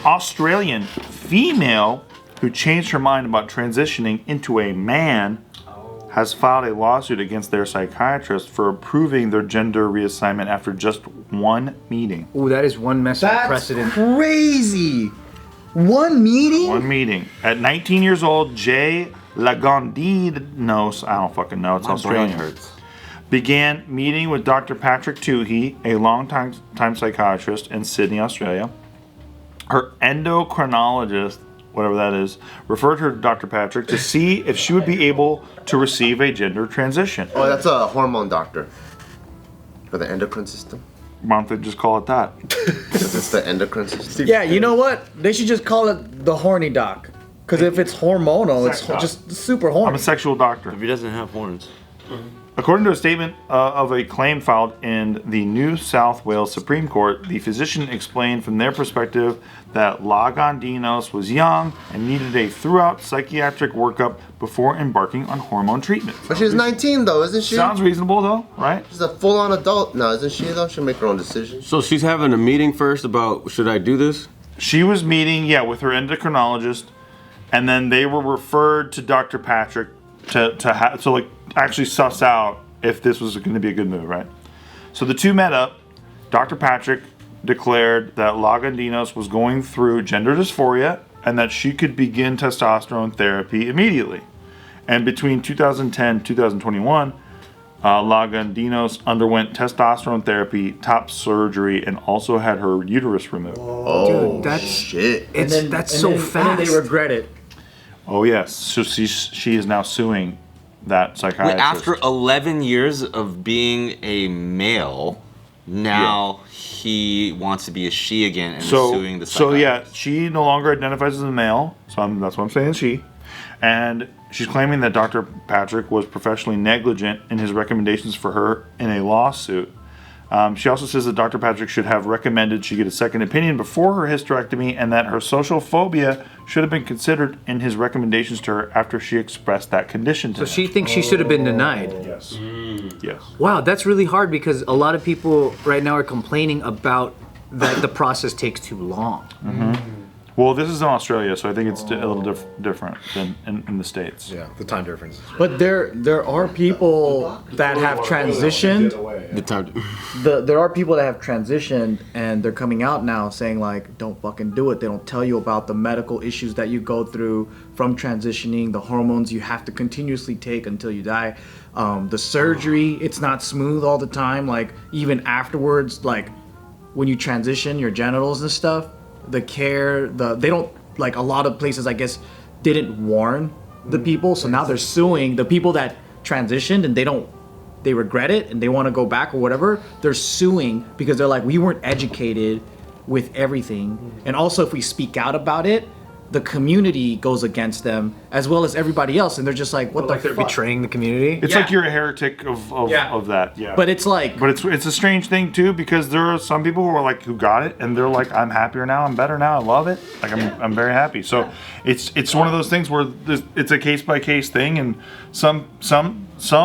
Australian female who changed her mind about transitioning into a man has filed a lawsuit against their psychiatrist for approving their gender reassignment after just one meeting. Ooh, that is one mess of precedent. Crazy. One meeting? One meeting. At 19 years old, Jay Lagondinos, I don't fucking know, it's Australian, began meeting with Dr. Patrick Toohey, a long-time psychiatrist in Sydney, Australia. Her endocrinologist, whatever that is, referred her to Dr. Patrick to see if she would be able to receive a gender transition. Oh, that's a hormone doctor for the endocrine system. Why don't they just call it that? Because it's the endocrine system. Yeah, you know what? They should just call it the horny doc. Because if it's hormonal, it's just super horny. I'm a sexual doctor. If he doesn't have horns. According to a statement of a claim filed in the New South Wales Supreme Court, the physician explained from their perspective that Lagondinos was young and needed a throughout psychiatric workup before embarking on hormone treatment. But she's 19 though, isn't she? Sounds reasonable though, right? She's a full-on adult now, isn't she though? She'll make her own decisions. So she's having a meeting first about, should I do this? She was meeting, with her endocrinologist, and then they were referred to Dr. Patrick to actually suss out if this was going to be a good move, right? So the two met up. Dr. Patrick declared that Lagondinos was going through gender dysphoria and that she could begin testosterone therapy immediately. And between 2010 and 2021, Lagondinos underwent testosterone therapy, top surgery, and also had her uterus removed. Oh, Dude, that's shit. That's so fast. And then they regret it. Oh yes, so she is now suing that psychiatrist. Wait, after 11 years of being a male, now he wants to be a she again and is suing the psychiatrist. So she no longer identifies as a male, so that's what I'm saying, she. And she's claiming that Dr. Patrick was professionally negligent in his recommendations for her in a lawsuit. She also says that Dr. Patrick should have recommended she get a second opinion before her hysterectomy and that her social phobia should have been considered in his recommendations to her after she expressed that condition to him. So she thinks she should have been denied. Yes. Yes. Wow, that's really hard because a lot of people right now are complaining about that the process takes too long. Mm-hmm. Well, this is in Australia, so I think it's a little different than in the States. Yeah, the time difference. But there are people that have transitioned. There are people that have transitioned and they're coming out now saying like, don't fucking do it. They don't tell you about the medical issues that you go through from transitioning, the hormones you have to continuously take until you die. The surgery, it's not smooth all the time. Like even afterwards, like when you transition your genitals and stuff, the care, they don't, like a lot of places I guess didn't warn the people, so now they're suing the people that transitioned and they regret it and they want to go back or whatever. They're suing because they're like, we weren't educated with everything, and also if we speak out about it, the community goes against them as well as everybody else, and they're just like, what the fuck? They're betraying the community? It's like you're a heretic of that. Yeah. But it's like, but it's a strange thing too, because there are some people who are like, who got it and they're like, I'm happier now, I'm better now, I love it, like I'm very happy. So it's one of those things where it's a case by case thing, and some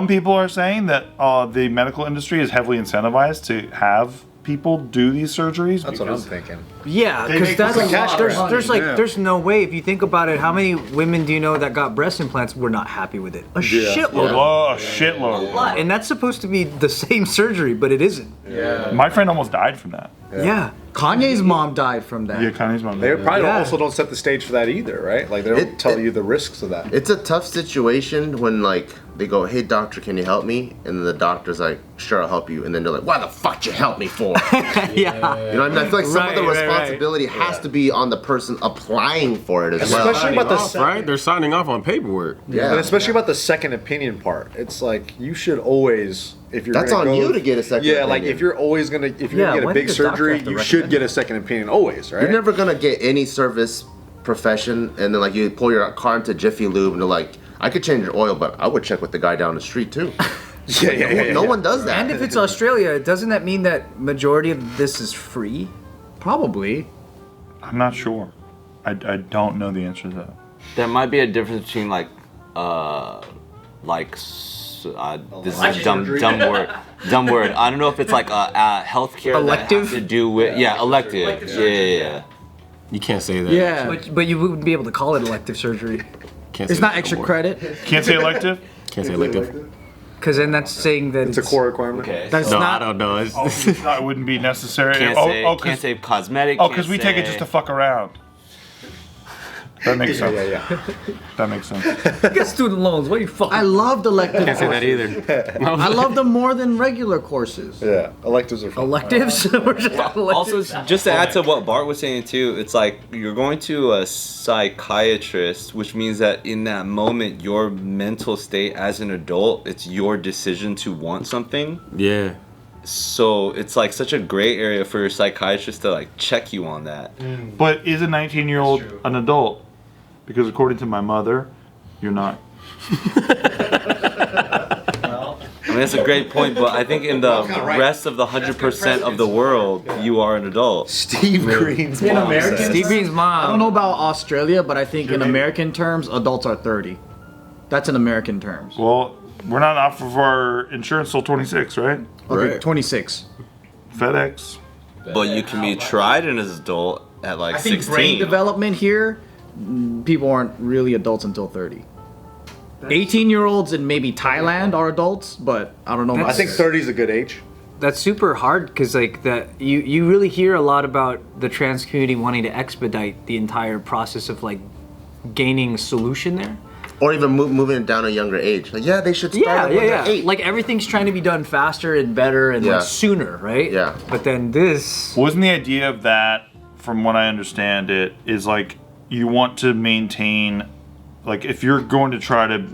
people are saying that the medical industry is heavily incentivized to have people do these surgeries. That's what I'm thinking. Yeah, because that's there's no way. If you think about it, how many women do you know that got breast implants were not happy with it? A shitload. Oh, a shitload. And that's supposed to be the same surgery, but it isn't. Yeah. My friend almost died from that. Yeah. Kanye's mom died from that. Yeah, Kanye's mom. They probably also don't set the stage for that either, right? Like they don't tell you the risks of that. It's a tough situation when like they go, "Hey doctor, can you help me?" And then the doctor's like, "Sure, I'll help you." And then they're like, "Why the fuck you help me for?" Yeah. You know what I mean? I feel like some of the responsibility has to be on the person applying for it as well. Especially about the right? They're signing off on paperwork. Yeah. And especially about the second opinion part. It's like you should always, if you're that's gonna on go, you to get a second opinion. like if you're always gonna, if you're gonna get a big surgery, you should get a second opinion always, right? You're never gonna get any service profession and then like you pull your car into Jiffy Lube and they're like, I could change your oil, but I would check with the guy down the street too. No one does that. And if it's Australia, doesn't that mean that majority of this is free? Probably. I'm not sure. I don't know the answer to that. There might be a difference between this is a dumb word. I don't know if it's like a healthcare elective that has to do with elective. Yeah. You can't say that. Yeah. But you wouldn't be able to call it elective surgery. Can't It's say not that extra no more. credit. Can't say elective. Can't say elective. Because then that's saying that It's a core requirement. Okay. That's No, I not. don't know. It's, No, it wouldn't be necessary. Can't Cause, say cosmetic. because we take it just to fuck around. That makes sense. Yeah. That makes sense. you get student loans. What are you fucking? I loved elective. can't say that either. I love them more than regular courses. Yeah. Electives are fun. electives. We're just on Also, electives. just to add to what Bart was saying too, it's like you're going to a psychiatrist, which means that in that moment, your mental state as an adult, it's your decision to want something. Yeah. So it's like such a gray area for your psychiatrist to like check you on that. But is a 19-year-old an adult? Because according to my mother, you're not. I mean, that's a great point, but I think in the rest of the 100% of the world, you are an adult. Steve Greene's In mom American, says. Steve Greene's mom. I don't know about Australia, but I think in American terms, adults are 30. That's in American terms. Well, we're not off of our insurance till 26, right? Okay, Right. 26. FedEx. But you can be tried as an adult at like I think 16. brain development here, people aren't really adults until 30. 18-year-olds in maybe Thailand are adults, but I don't know. I think 30 is a good age. That's super hard because like that you really hear a lot about the trans community wanting to expedite the entire process of like gaining a solution there. Or even moving it down a younger age. Like, yeah, they should start Yeah, when they're yeah, yeah. 8. Like everything's trying to be done faster and better and Yeah. like sooner, right? Yeah. But then this. Wasn't the idea of that, from what I understand it, is like you want to maintain, like if you're going to try to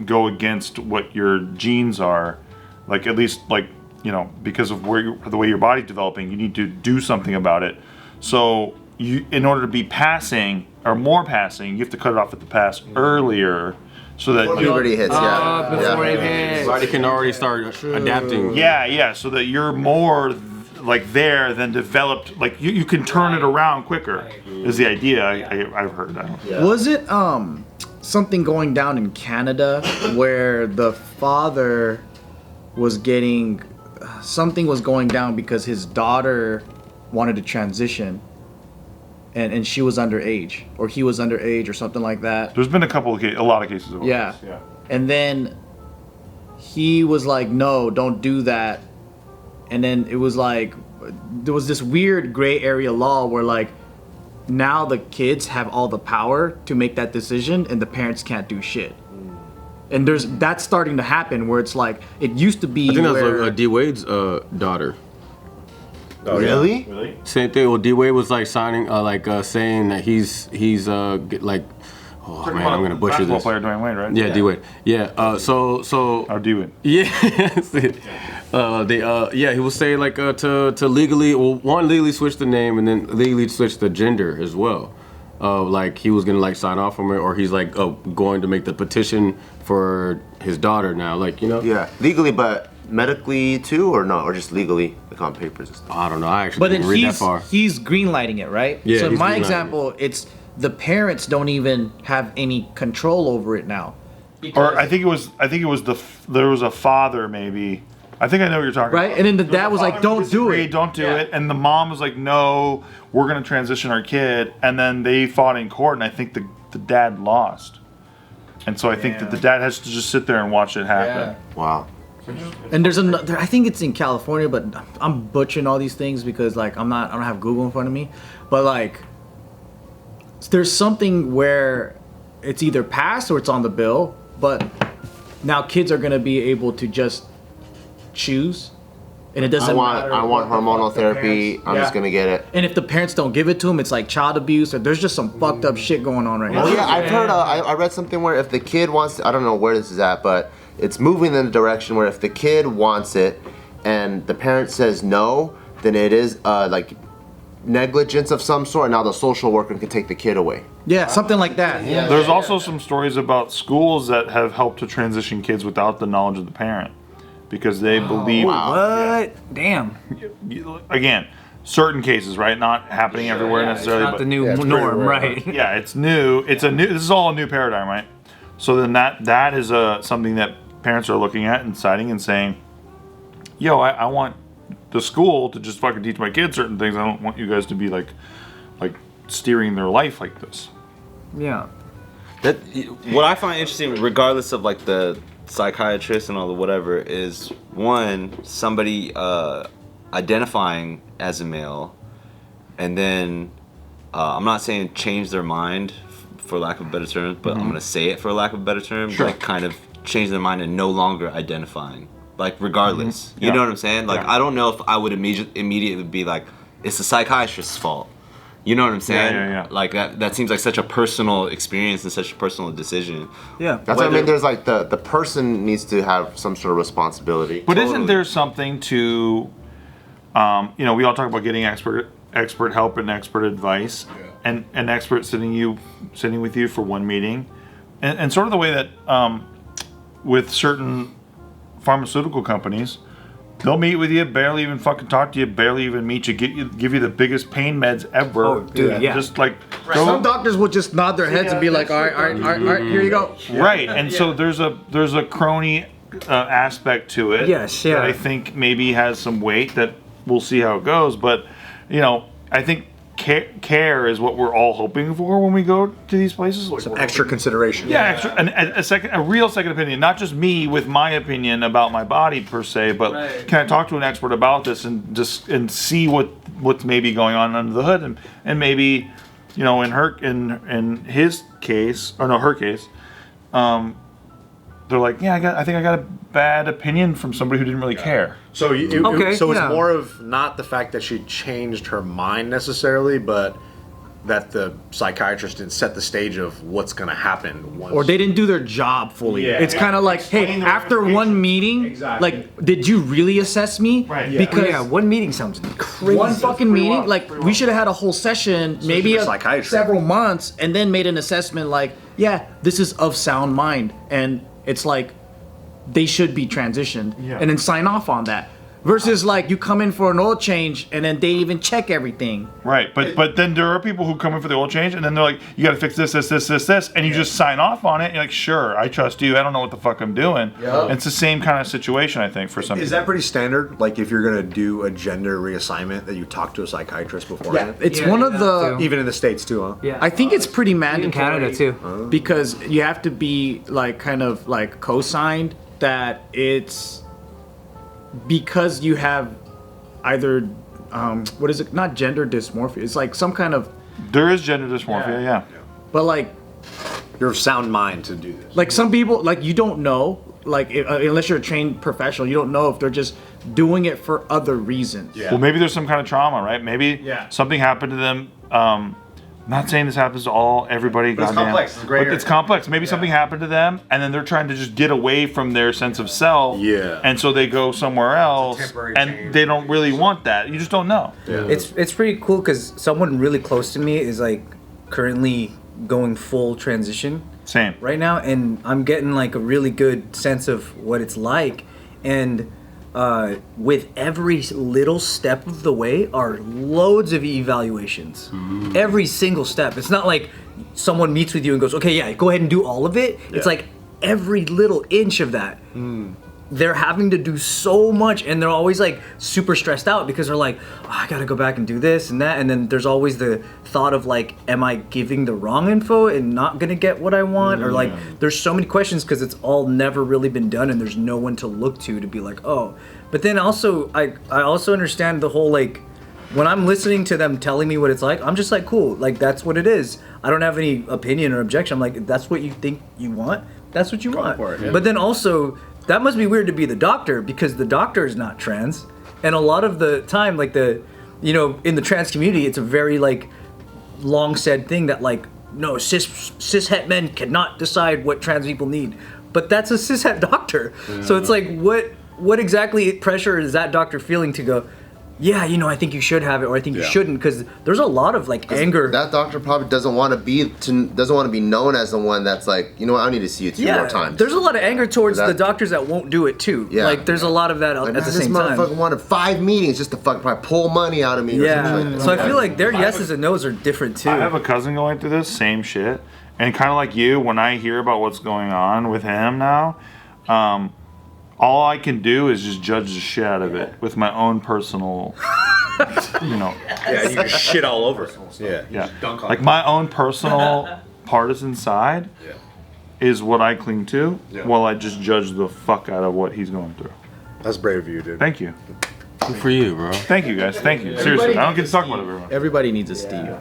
go against what your genes are, like at least like, you know, because of the way your body's developing, you need to do something about it. So you, in order to be passing or more passing, you have to cut it off at the pass earlier, so that Puberty hits, yeah. Before yeah. it hits. Body can already start adapting. yeah, so that you're more like there than developed. Like you can turn it around quicker. Is the idea I've heard. I don't. Was it something going down in Canada where the father was getting something was going down because his daughter wanted to transition and she was underage or he was underage or something like that. There's been a lot of cases of Yeah. this. Yeah. And then he was like, no, don't do that. And then it was like, there was this weird gray area law where like, now the kids have all the power to make that decision and the parents can't do shit. And that's starting to happen where it's like, it used to be I think that's where... like D Wade's daughter. Oh, really? Same thing. Well, D Wade was like signing, saying that he's like, oh man, I'm gonna butcher Basketball this. player Dwayne Wade, right? Yeah, D Wade. Yeah. So. Or D-Wade. Yeah. He was saying like to legally, legally switch the name and then legally switch the gender as well. Like he was gonna like sign off from it, or he's like going to make the petition for his daughter now. Like, you know. Yeah, legally, but medically too, or no, or just legally, like on papers and stuff. I don't know. I actually But then didn't read that far. he's greenlighting it, right? Yeah, So in he's my greenlighting example, it's the parents don't even have any control over it now. Or I think it was there was a father maybe. I think I know what you're talking Right? about. And then the dad was like, don't do Disagreed, it. Don't do it. And the mom was like, no, we're going to transition our kid. And then they fought in court, and I think the dad lost. And so I think that the dad has to just sit there and watch it happen. Wow. And there's another, I think it's in California, but I'm butchering all these things because like I don't have Google in front of me. But like, there's something where it's either passed or it's on the bill, but now kids are going to be able to just choose. And it doesn't matter. I want what the hormonal fuck the therapy. parents- I'm just gonna get it. And if the parents don't give it to them, it's like child abuse, or there's just some fucked up shit going on right now. Oh yeah, I've heard. I read something where if the kid wants, I don't know where this is at, but it's moving in the direction where if the kid wants it, and the parent says no, then it is like negligence of some sort. And now the social worker can take the kid away. Yeah, something like that. Yeah. There's also some stories about schools that have helped to transition kids without the knowledge of the parent, because they believe. What? Damn. Again, certain cases, right? Not happening everywhere necessarily, Not but the new it's pretty norm, rare. right? yeah, it's new. This is all a new paradigm, right? So then that is something that parents are looking at and citing and saying, yo, I want the school to just fucking teach my kids certain things. I don't want you guys to be like steering their life like this. Yeah. That what I find interesting, regardless of like the psychiatrist and all the whatever, is one, somebody identifying as a male, and then I'm not saying change their mind for lack of a better term, but I'm gonna say it for lack of a better term, like kind of change their mind and no longer identifying, like regardless. You know what I'm saying? Like I don't know if I would immediately be like, it's the psychiatrist's fault. You know what I'm saying? Yeah. Like that seems like such a personal experience and such a personal decision. Yeah. That's what I mean. There's like the person needs to have some sort of responsibility. But isn't there something to, we all talk about getting expert help and expert advice, and an expert sitting with you for one meeting, and sort of the way that with certain pharmaceutical companies, they'll meet with you, barely even fucking talk to you, barely even meet you, give you the biggest pain meds ever. Oh, dude, yeah. Just like Some doctors will just nod their heads and be like, all right, here you go. right. And so there's a crony aspect to it. Yes, yeah. That I think maybe has some weight that we'll see how it goes. But I think care is what we're all hoping for when we go to these places. Like Some extra consideration. Yeah, a real second opinion, not just me with my opinion about my body per se, but can I talk to an expert about this and see what's maybe going on under the hood, and maybe in his case or no her case, they're like, I think I got a bad opinion from somebody who didn't really care. So it's yeah. more of not the fact that she changed her mind necessarily, but that the psychiatrist didn't set the stage of what's going to happen. Or they didn't do their job fully. Yeah. It's kind of like, hey, after one meeting, like, did you really assess me? Right. Yeah. Because One meeting sounds crazy. one fucking meeting, like, we should have had a whole session, maybe a psychiatrist. several months, and then made an assessment like, yeah, this is of sound mind. And it's like, they should be transitioned, and then sign off on that. Versus like you come in for an oil change and then they even check everything. Right, but then there are people who come in for the oil change and then they're like, you got to fix this, and you just sign off on it. You're like, sure, I trust you. I don't know what the fuck I'm doing. Yep. It's the same kind of situation, I think, for some Is people. that pretty standard? Like if you're going to do a gender reassignment, that you talk to a psychiatrist beforehand? It's one of the. Even in the States too, huh? Yeah. I think it's pretty mandatory. In Canada too. Because you have to be like kind of like co-signed that it's because you have either what is it? Not gender dysmorphia. It's like some kind of. There is gender dysmorphia, yeah. But like. You're of sound mind to do this. Like some people, like you don't know, like unless you're a trained professional, you don't know if they're just doing it for other reasons. Yeah. Well, maybe there's some kind of trauma, right? Maybe something happened to them. I'm not saying this happens to everybody. But it's complex. It's a gray area. It's complex. Maybe something happened to them, and then they're trying to just get away from their sense of self. Yeah. And so they go somewhere else, temporary and change. they don't really want that. You just don't know. Yeah. It's pretty cool because someone really close to me is like currently going full transition Same. right now, and I'm getting like a really good sense of what it's like, and with every little step of the way are loads of evaluations. Every single step. It's not like someone meets with you and goes, okay, yeah, go ahead and do all of it. It's like every little inch of that. They're having to do so much, and they're always like super stressed out because they're like, oh, I gotta go back and do this and that, and then there's always the thought of like, am I giving the wrong info and not gonna get what I want? Or like, there's so many questions because it's all never really been done, and there's no one to look to be like, oh. But then also, I also understand the whole like, when I'm listening to them telling me what it's like, I'm just like, cool, like that's what it is. I don't have any opinion or objection. I'm like, if that's what you think you want, that's what you want. for it, yeah. But then also, that must be weird to be the doctor because the doctor is not trans, and a lot of the time, like in the trans community, it's a very like long said thing that like, no, cishet men cannot decide what trans people need, but that's a cishet doctor. So it's like, what exactly pressure is that doctor feeling to go, yeah, I think you should have it, or I think you shouldn't, because there's a lot of like anger. That doctor probably doesn't want to be known as the one that's like, you know what, I need to see you two more times. There's a lot of anger towards the doctors that won't do it too. Yeah. Like there's a lot of that Like, at the same this time. motherfucker wanted 5 meetings just to fucking probably pull money out of me. Or Yeah. something like So I that. feel like their yeses and nos are different too. I have a cousin going through this same shit, and kind of like you, when I hear about what's going on with him now, all I can do is just judge the shit out of it with my own personal you know, Yeah, you can shit all over it. Yeah. yeah, like my own personal partisan side Yeah. is what I cling to, Yeah. while I just judge the fuck out of what he's going through. That's brave of you, dude. Thank you. Good for you, bro. Thank you, guys. Thank you. Seriously, I don't get to talk about it very much. Everybody needs a Steve.